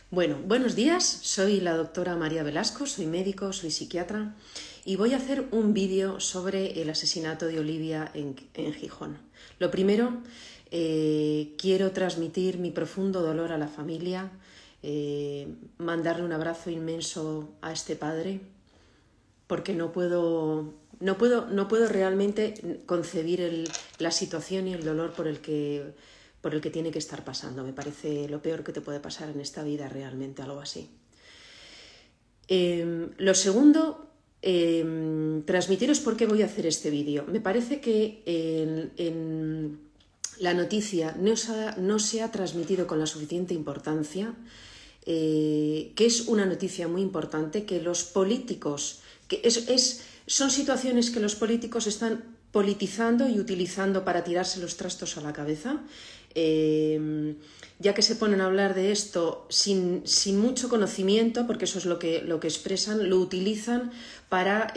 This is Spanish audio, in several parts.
Bueno, buenos días, soy la doctora María Velasco, soy médico, soy psiquiatra y voy a hacer un vídeo sobre el asesinato de Olivia en Gijón. Lo primero, quiero transmitir mi profundo dolor a la familia, mandarle un abrazo inmenso a este padre, porque no puedo realmente concebir la situación y el dolor por el que tiene que estar pasando. Me parece lo peor que te puede pasar en esta vida, realmente, algo así. Lo segundo, transmitiros por qué voy a hacer este vídeo. Me parece que en la noticia no se ha transmitido con la suficiente importancia, que es una noticia muy importante, que los políticos, son situaciones que los políticos están politizando y utilizando para tirarse los trastos a la cabeza, ya que se ponen a hablar de esto sin mucho conocimiento, porque eso es lo que expresan, lo utilizan para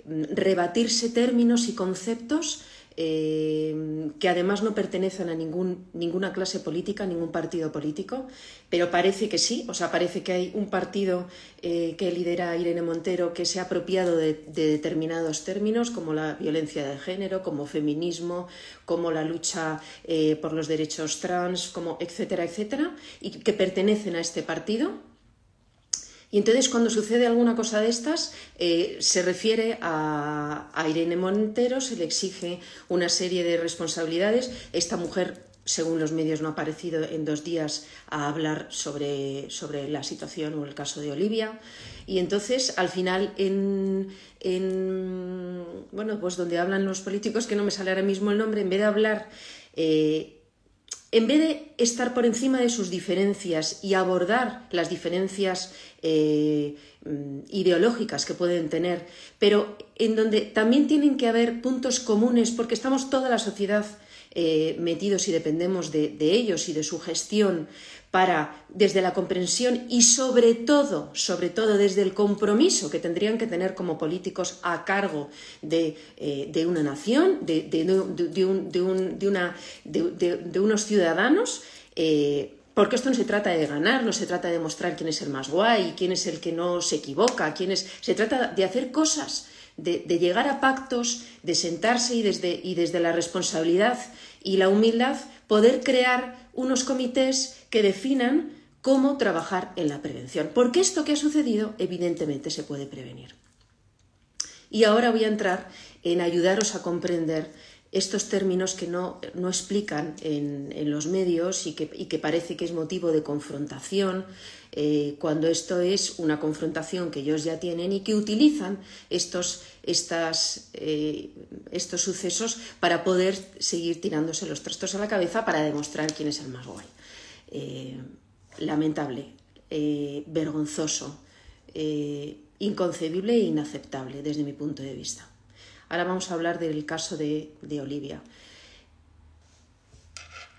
rebatirse términos y conceptos que además no pertenecen a ninguna clase política, ningún partido político, pero parece que sí, o sea, parece que hay un partido que lidera Irene Montero que se ha apropiado de determinados términos, como la violencia de género, como feminismo, como la lucha por los derechos trans, como etcétera, etcétera, y que pertenecen a este partido. Y entonces, cuando sucede alguna cosa de estas, se refiere a Irene Montero, se le exige una serie de responsabilidades. Esta mujer, según los medios, no ha aparecido en 2 días a hablar sobre la situación o el caso de Olivia. Y entonces, al final, bueno, pues donde hablan los políticos, que no me sale ahora mismo el nombre, en vez de hablar... en vez de estar por encima de sus diferencias y abordar las diferencias ideológicas que pueden tener, pero en donde también tienen que haber puntos comunes, porque estamos toda la sociedad metidos y dependemos de ellos y de su gestión para, desde la comprensión y sobre todo desde el compromiso que tendrían que tener como políticos a cargo de una nación, de unos ciudadanos, porque esto no se trata de ganar, no se trata de demostrar quién es el más guay, quién es el que no se equivoca, se trata de hacer cosas, de llegar a pactos, de sentarse y desde la responsabilidad y la humildad poder crear unos comités que definan cómo trabajar en la prevención. Porque esto que ha sucedido, evidentemente, se puede prevenir. Y ahora voy a entrar en ayudaros a comprender estos términos que no explican en los medios y que parece que es motivo de confrontación, cuando esto es una confrontación que ellos ya tienen y que utilizan estos sucesos para poder seguir tirándose los trastos a la cabeza para demostrar quién es el más guay. Lamentable, vergonzoso, inconcebible e inaceptable desde mi punto de vista. Ahora vamos a hablar del caso de Olivia.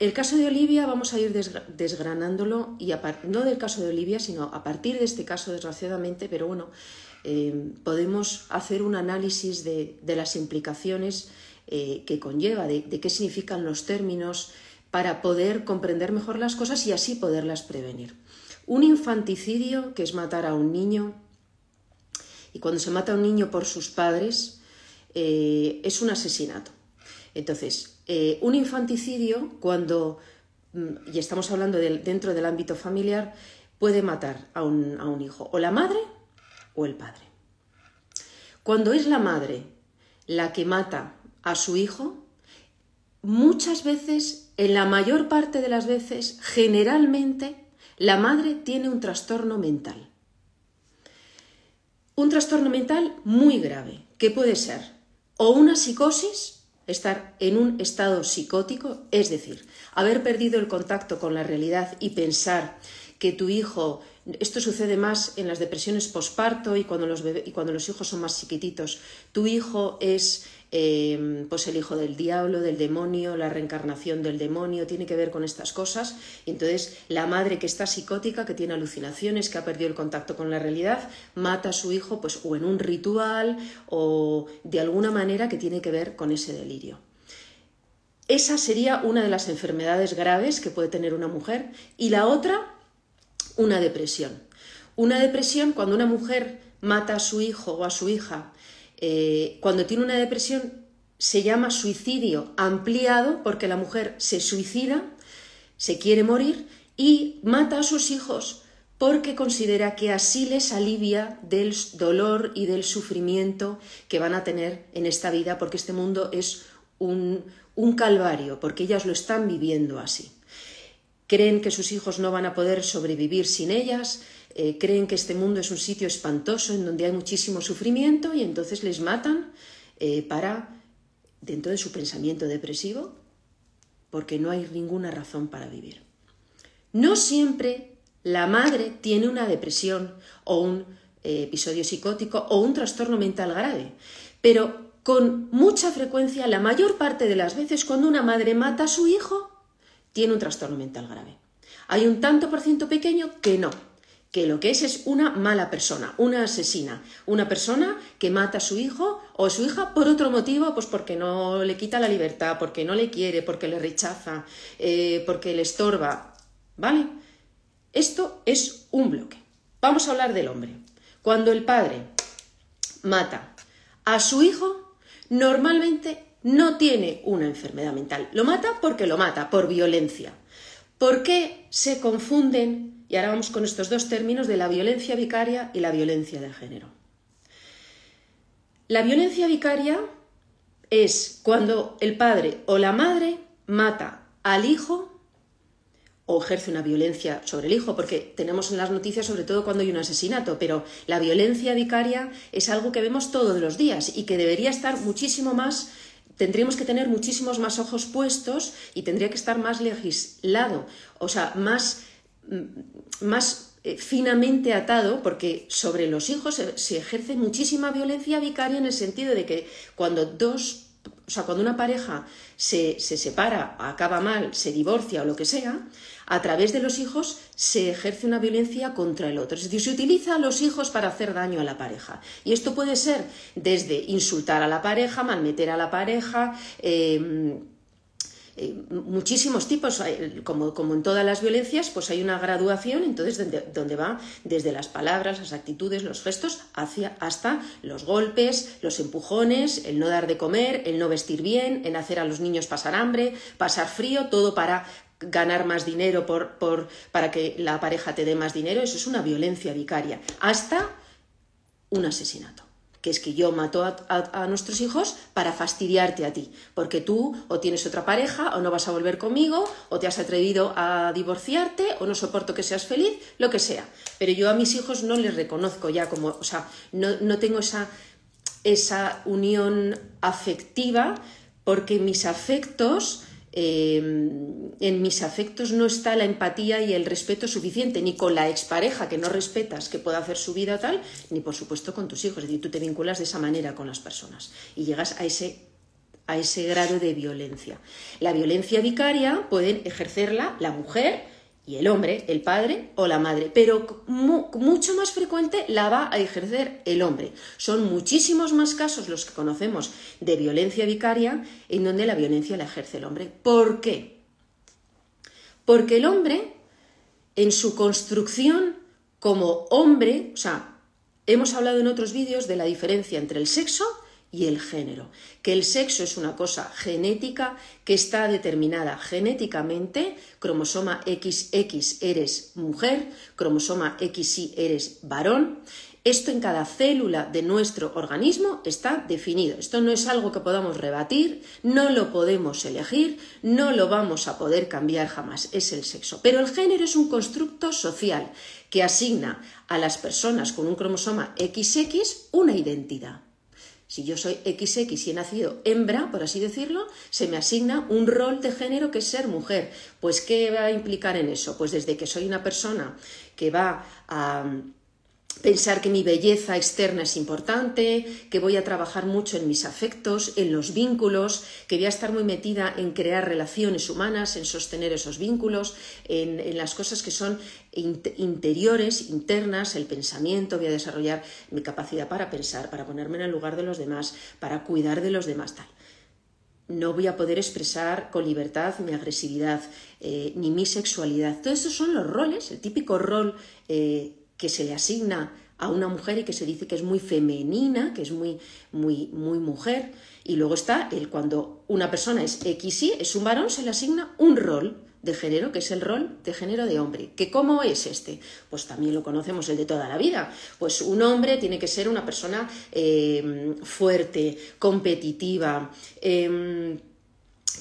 El caso de Olivia vamos a ir desgranándolo, y no del caso de Olivia, sino a partir de este caso, desgraciadamente, pero bueno, podemos hacer un análisis de las implicaciones que conlleva, de qué significan los términos, para poder comprender mejor las cosas y así poderlas prevenir. Un infanticidio, que es matar a un niño, y cuando se mata a un niño por sus padres, es un asesinato. Entonces, un infanticidio, y estamos hablando dentro del ámbito familiar, puede matar a un hijo, o la madre o el padre. Cuando es la madre la que mata a su hijo, muchas veces, en la mayor parte de las veces, generalmente, la madre tiene un trastorno mental. Un trastorno mental muy grave, que puede ser o una psicosis, estar en un estado psicótico, es decir, haber perdido el contacto con la realidad y pensar que tu hijo... Esto sucede más en las depresiones posparto y cuando los hijos son más chiquititos. Tu hijo es pues el hijo del diablo, del demonio, la reencarnación del demonio, tiene que ver con estas cosas. Y entonces la madre, que está psicótica, que tiene alucinaciones, que ha perdido el contacto con la realidad, mata a su hijo pues o en un ritual o de alguna manera que tiene que ver con ese delirio. Esa sería una de las enfermedades graves que puede tener una mujer. Y la otra una depresión. Una depresión, cuando una mujer mata a su hijo o a su hija, cuando tiene una depresión se llama suicidio ampliado porque la mujer se suicida, se quiere morir y mata a sus hijos porque considera que así les alivia del dolor y del sufrimiento que van a tener en esta vida, porque este mundo es un calvario, porque ellas lo están viviendo así. Creen que sus hijos no van a poder sobrevivir sin ellas, creen que este mundo es un sitio espantoso en donde hay muchísimo sufrimiento y entonces les matan dentro de su pensamiento depresivo, porque no hay ninguna razón para vivir. No siempre la madre tiene una depresión o un episodio psicótico o un trastorno mental grave, pero con mucha frecuencia, la mayor parte de las veces, cuando una madre mata a su hijo, tiene un trastorno mental grave. Hay un tanto por ciento pequeño que no, que lo que es una mala persona, una asesina, una persona que mata a su hijo o a su hija por otro motivo, pues porque no le quita la libertad, porque no le quiere, porque le rechaza, porque le estorba, ¿vale? Esto es un bloque. Vamos a hablar del hombre. Cuando el padre mata a su hijo, normalmente no tiene una enfermedad mental. Lo mata porque lo mata, por violencia. ¿Por qué se confunden? Y ahora vamos con estos dos términos de la violencia vicaria y la violencia de género. La violencia vicaria es cuando el padre o la madre mata al hijo o ejerce una violencia sobre el hijo, porque tenemos en las noticias sobre todo cuando hay un asesinato, pero la violencia vicaria es algo que vemos todos los días y que debería estar muchísimo más, tendríamos que tener muchísimos más ojos puestos y tendría que estar más legislado, o sea, más finamente atado, porque sobre los hijos se ejerce muchísima violencia vicaria en el sentido de que cuando una pareja se separa, acaba mal, se divorcia o lo que sea, a través de los hijos se ejerce una violencia contra el otro. Es decir, se utiliza a los hijos para hacer daño a la pareja. Y esto puede ser desde insultar a la pareja, malmeter a la pareja, muchísimos tipos, como en todas las violencias, pues hay una graduación, entonces donde va desde las palabras, las actitudes, los gestos, hasta los golpes, los empujones, el no dar de comer, el no vestir bien, en hacer a los niños pasar hambre, pasar frío, todo para ganar más dinero, para que la pareja te dé más dinero. Eso es una violencia vicaria, hasta un asesinato, que es que yo mato a nuestros hijos para fastidiarte a ti, porque tú o tienes otra pareja, o no vas a volver conmigo, o te has atrevido a divorciarte, o no soporto que seas feliz, lo que sea. Pero yo a mis hijos no les reconozco ya como, o sea, no tengo esa unión afectiva, porque mis afectos... en mis afectos no está la empatía y el respeto suficiente, ni con la expareja que no respetas, que pueda hacer su vida tal, ni por supuesto con tus hijos. Es decir, tú te vinculas de esa manera con las personas y llegas a ese grado de violencia. La violencia vicaria pueden ejercerla la mujer y el hombre, el padre o la madre, pero mucho más frecuente la va a ejercer el hombre. Son muchísimos más casos los que conocemos de violencia vicaria en donde la violencia la ejerce el hombre. ¿Por qué? Porque el hombre, en su construcción como hombre, o sea, hemos hablado en otros vídeos de la diferencia entre el sexo y el género, que el sexo es una cosa genética que está determinada genéticamente, cromosoma XX eres mujer, cromosoma XY eres varón. Esto en cada célula de nuestro organismo está definido. Esto no es algo que podamos rebatir, no lo podemos elegir, no lo vamos a poder cambiar jamás, es el sexo. Pero el género es un constructo social que asigna a las personas con un cromosoma XX una identidad. Si yo soy XX y he nacido hembra, por así decirlo, se me asigna un rol de género que es ser mujer. Pues, ¿qué va a implicar en eso? Pues desde que soy una persona que va a pensar que mi belleza externa es importante, que voy a trabajar mucho en mis afectos, en los vínculos, que voy a estar muy metida en crear relaciones humanas, en sostener esos vínculos, en las cosas que son interiores, internas, el pensamiento, voy a desarrollar mi capacidad para pensar, para ponerme en el lugar de los demás, para cuidar de los demás, tal. no voy a poder expresar con libertad mi agresividad, ni mi sexualidad. Todos estos son los roles, el típico rol que se le asigna a una mujer y que se dice que es muy femenina, que es muy mujer. Y luego está cuando una persona es XY, es un varón, se le asigna un rol de género, que es el rol de género de hombre. ¿Que cómo es este? Pues también lo conocemos, el de toda la vida. Pues un hombre tiene que ser una persona fuerte, competitiva,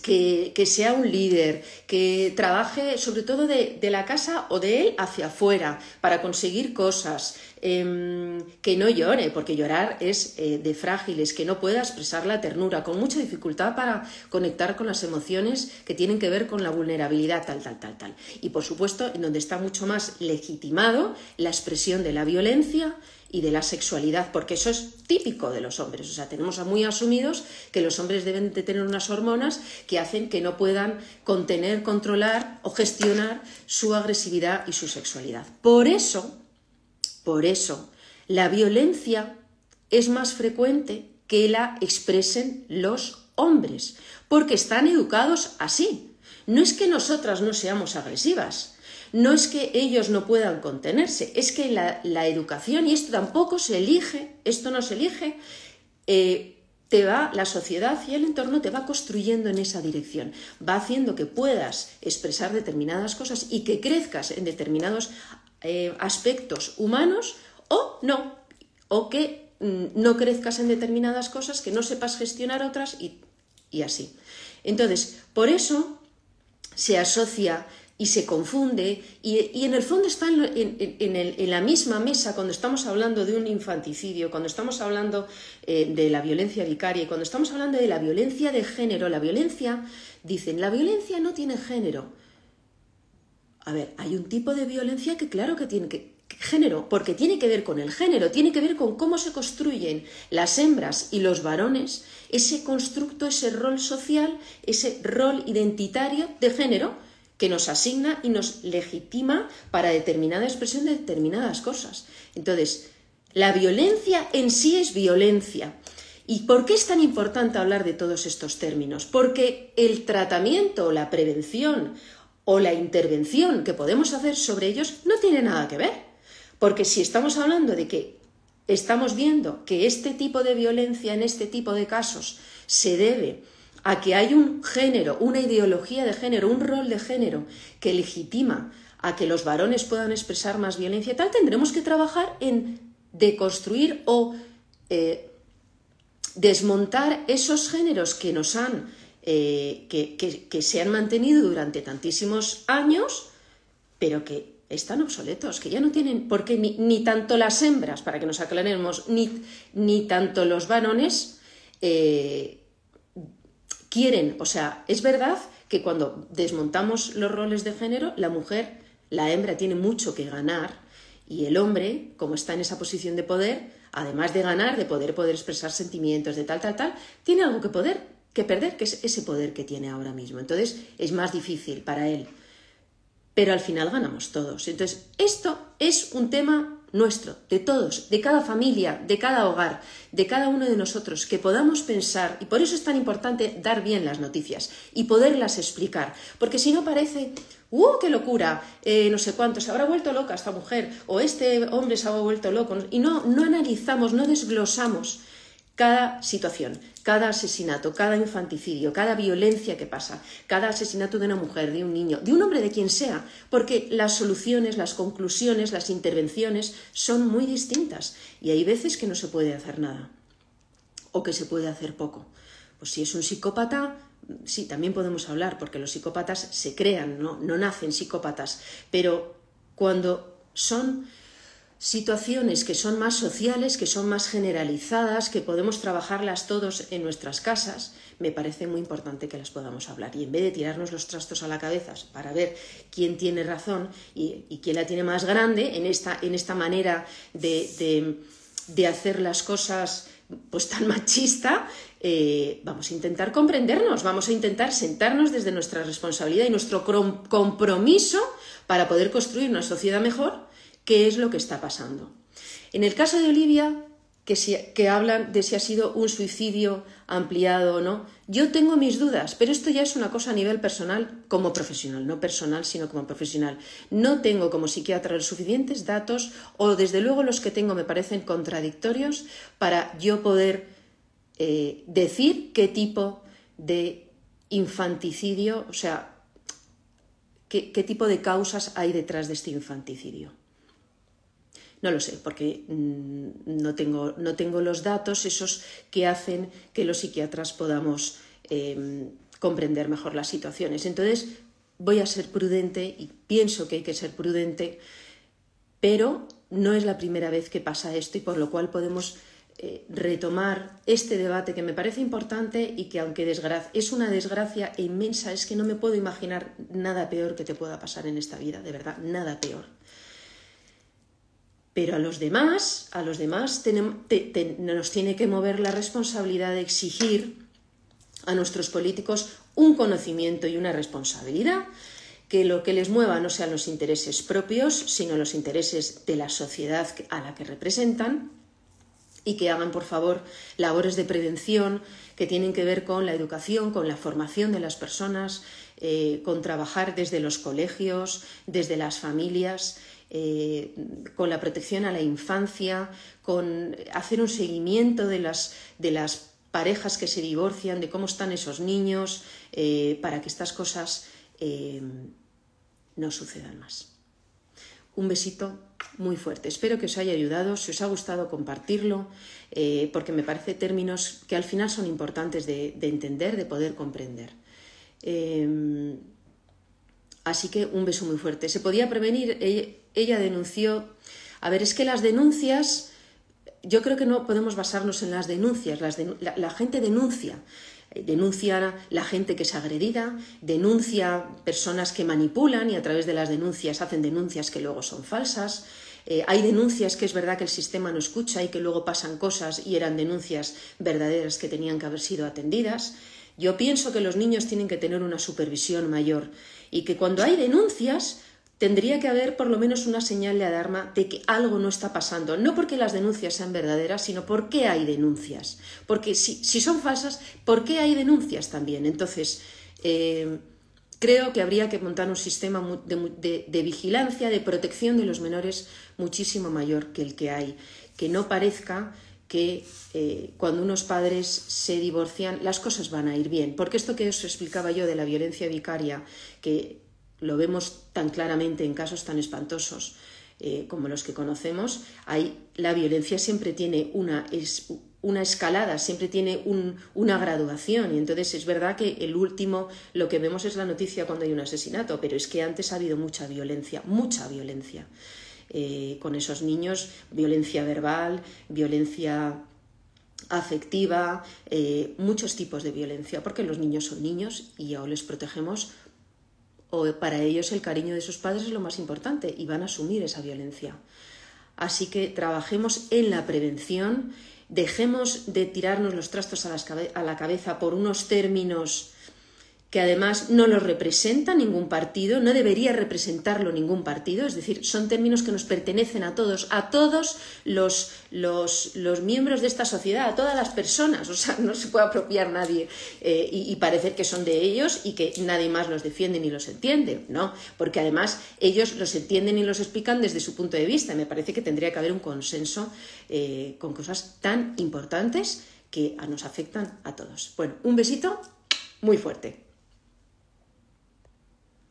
que sea un líder, que trabaje sobre todo de la casa o de él hacia afuera para conseguir cosas, que no llore, porque llorar es de frágiles, que no pueda expresar la ternura, con mucha dificultad para conectar con las emociones que tienen que ver con la vulnerabilidad, tal. Y por supuesto, en donde está mucho más legitimado la expresión de la violencia y de la sexualidad, porque eso es típico de los hombres. O sea, tenemos muy asumidos que los hombres deben de tener unas hormonas que hacen que no puedan contener, controlar o gestionar su agresividad y su sexualidad. Por eso, la violencia es más frecuente que la expresen los hombres, porque están educados así. No es que nosotras no seamos agresivas, no es que ellos no puedan contenerse, es que la educación, y esto tampoco se elige, esto no se elige, la sociedad y el entorno te va construyendo en esa dirección, va haciendo que puedas expresar determinadas cosas y que crezcas en determinados aspectos humanos o no, o que no crezcas en determinadas cosas, que no sepas gestionar otras y así. Entonces, por eso se asocia y se confunde, y en el fondo está en la misma mesa cuando estamos hablando de un infanticidio, cuando estamos hablando de la violencia vicaria y cuando estamos hablando de la violencia de género. La violencia, dicen, la violencia no tiene género. A ver, hay un tipo de violencia que claro que tiene género, porque tiene que ver con el género, tiene que ver con cómo se construyen las hembras y los varones, ese constructo, ese rol social, ese rol identitario de género, que nos asigna y nos legitima para determinada expresión de determinadas cosas. Entonces, la violencia en sí es violencia. ¿Y por qué es tan importante hablar de todos estos términos? Porque el tratamiento, la prevención o la intervención que podemos hacer sobre ellos no tiene nada que ver. Porque si estamos hablando de que estamos viendo que este tipo de violencia en este tipo de casos se debe a que hay un género, una ideología de género, un rol de género que legitima a que los varones puedan expresar más violencia y tal, tendremos que trabajar en deconstruir o desmontar esos géneros que nos han que se han mantenido durante tantísimos años, pero que están obsoletos, que ya no tienen, porque ni tanto las hembras, para que nos aclaremos, ni tanto los varones quieren. O sea, es verdad que cuando desmontamos los roles de género, la mujer, la hembra, tiene mucho que ganar, y el hombre, como está en esa posición de poder, además de ganar, de poder expresar sentimientos, de tal, tiene algo que perder, que es ese poder que tiene ahora mismo. Entonces es más difícil para él, pero al final ganamos todos. Entonces esto es un tema nuestro, de todos, de cada familia, de cada hogar, de cada uno de nosotros, que podamos pensar, y por eso es tan importante dar bien las noticias y poderlas explicar, porque si no parece, qué locura, no sé cuánto, se habrá vuelto loca esta mujer, o este hombre se habrá vuelto loco, y no analizamos, no desglosamos cada situación, cada asesinato, cada infanticidio, cada violencia que pasa, cada asesinato de una mujer, de un niño, de un hombre, de quien sea, porque las soluciones, las conclusiones, las intervenciones son muy distintas y hay veces que no se puede hacer nada o que se puede hacer poco. Pues si es un psicópata, sí, también podemos hablar, porque los psicópatas se crean, no nacen psicópatas, pero cuando son situaciones que son más sociales, que son más generalizadas, que podemos trabajarlas todos en nuestras casas, me parece muy importante que las podamos hablar. Y en vez de tirarnos los trastos a la cabeza para ver quién tiene razón y quién la tiene más grande en esta manera de hacer las cosas pues tan machista, vamos a intentar comprendernos, vamos a intentar sentarnos desde nuestra responsabilidad y nuestro compromiso para poder construir una sociedad mejor. ¿Qué es lo que está pasando? En el caso de Olivia, que hablan de si ha sido un suicidio ampliado o no. Yo tengo mis dudas, pero esto ya es una cosa a nivel personal como profesional, no personal, sino como profesional. No tengo como psiquiatra los suficientes datos, o desde luego los que tengo me parecen contradictorios para yo poder decir qué tipo de infanticidio, o sea, qué tipo de causas hay detrás de este infanticidio. No lo sé, porque no tengo los datos esos que hacen que los psiquiatras podamos comprender mejor las situaciones. Entonces, voy a ser prudente y pienso que hay que ser prudente, pero no es la primera vez que pasa esto y por lo cual podemos retomar este debate que me parece importante y que aunque es una desgracia inmensa, es que no me puedo imaginar nada peor que te pueda pasar en esta vida, de verdad, nada peor. Pero a los demás nos tiene que mover la responsabilidad de exigir a nuestros políticos un conocimiento y una responsabilidad, que lo que les mueva no sean los intereses propios, sino los intereses de la sociedad a la que representan, y que hagan, por favor, labores de prevención que tienen que ver con la educación, con la formación de las personas, con trabajar desde los colegios, desde las familias, con la protección a la infancia, con hacer un seguimiento de las parejas que se divorcian, de cómo están esos niños, para que estas cosas no sucedan más. Un besito muy fuerte. Espero que os haya ayudado. Si os ha gustado, compartirlo, porque me parece términos que al final son importantes de entender, de poder comprender. Así que un beso muy fuerte. ¿Se podía prevenir? Ella denunció... A ver, es que las denuncias, yo creo que no podemos basarnos en las denuncias. La gente denuncia. Denuncia la gente que es agredida, denuncia personas que manipulan y a través de las denuncias hacen denuncias que luego son falsas. Hay denuncias que es verdad que el sistema no escucha y que luego pasan cosas y eran denuncias verdaderas que tenían que haber sido atendidas. Yo pienso que los niños tienen que tener una supervisión mayor y que cuando hay denuncias tendría que haber por lo menos una señal de alarma de que algo no está pasando. No porque las denuncias sean verdaderas, sino por qué hay denuncias. Porque si son falsas, ¿por qué hay denuncias también? Entonces, creo que habría que montar un sistema de vigilancia, de protección de los menores muchísimo mayor que el que hay. Que no parezca que cuando unos padres se divorcian las cosas van a ir bien. Porque esto que os explicaba yo de la violencia vicaria, que lo vemos tan claramente en casos tan espantosos como los que conocemos, la violencia siempre tiene una escalada, siempre tiene una graduación, y entonces es verdad que el último, lo que vemos es la noticia cuando hay un asesinato, pero es que antes ha habido mucha violencia con esos niños, violencia verbal, violencia afectiva, muchos tipos de violencia, porque los niños son niños y o les protegemos o para ellos el cariño de sus padres es lo más importante y van a asumir esa violencia. Así que trabajemos en la prevención, dejemos de tirarnos los trastos a la cabeza por unos términos que además no los representa ningún partido, no debería representarlo ningún partido, es decir, son términos que nos pertenecen a todos los miembros de esta sociedad, a todas las personas, o sea, no se puede apropiar nadie y parecer que son de ellos y que nadie más los defiende ni los entiende, no, porque además ellos los entienden y los explican desde su punto de vista. Me parece que tendría que haber un consenso con cosas tan importantes que nos afectan a todos. Bueno, un besito muy fuerte.